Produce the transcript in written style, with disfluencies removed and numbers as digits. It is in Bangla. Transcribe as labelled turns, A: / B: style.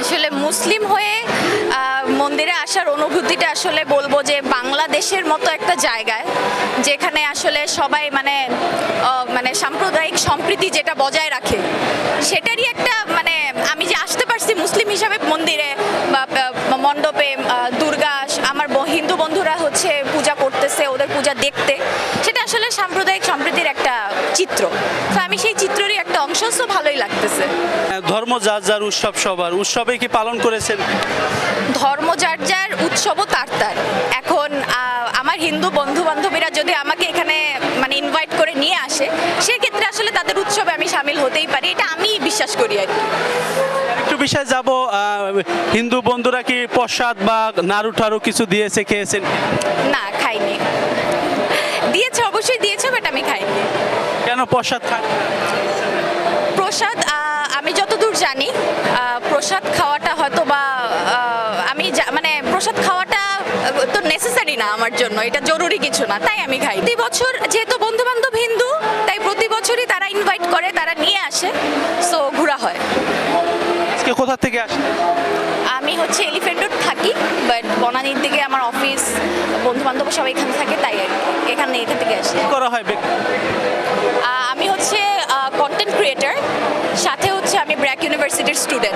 A: আসলে মুসলিম হয়ে মন্দিরে আসার অনুভূতিটা আসলে বলবো যে বাংলাদেশের মতো একটা জায়গায় যেখানে আসলে সবাই মানে সাম্প্রদায়িক সম্প্রীতি যেটা বজায় রাখে সেটারই একটা মানে আমি যে আসতে পারছি মুসলিম হিসাবে মন্দিরে বা মণ্ডপে দুর্গা আমার হিন্দু বন্ধুরা হচ্ছে পূজা করতেছে ওদের পূজা দেখতে সেটা আসলে সাম্প্রদায়িক সম্প্রীতির একটা চিত্র। তো আমি সেই চিত্রেরই একটা অংশ, তো ভালোই লাগতেছে।
B: ধর্ম যার যার, উৎসব সবার। উৎসবে কি পালন করেছেন?
A: ধর্ম যার যার, উৎসবও তার তার। এখন আমার হিন্দু বন্ধু বান্ধবীরা যদি আমাকে এখানে মানে ইনভাইট করে নিয়ে আসে সেক্ষেত্রে আসলে তাদের উৎসবে আমি সামিল হতেই পারি, এটা আমি বিশ্বাস করি আর কি।
B: একটু বিষয় যাব, হিন্দু বন্ধুরা কি প্রসাদ বা নাড়ু টাড়ু কিছু দিয়েছে, খেয়েছেন?
A: না, খাইনি। দিয়েছে, অবশ্যই দিয়েছে, বাট আমি খাইনি।
B: কেন প্রসাদ খান?
A: প্রসাদ আমি যতদূর জানি প্রসাদ খাওয়াটা হয়তো বা মানে প্রসাদ খাওয়াটা তো নেসেসারি না আমার জন্য, এটা জরুরি কিছু না, তাই আমি খাই। প্রতি বছর যেহেতু বন্ধু বান্ধব হিন্দু তাই প্রতি বছরই তারা ইনভাইট করে, তারা নিয়ে আসে, সো ঘোরা হয়।
B: আজকে কোথা থেকে আসেন?
A: আমি হচ্ছে এলিফ্যান্ট রোড থাকি, বাট বনানীর দিকে আমার অফিস, বন্ধু বান্ধব সবাই এখানে থাকে, তাই আর কি এখান থেকে আসি।
B: কি করা হয়?
A: আমি হচ্ছে কন্টেন্ট ক্রিয়েটার, সাথে হচ্ছে আমি ব্র্যাক ইউনিভার্সিটির স্টুডেন্ট।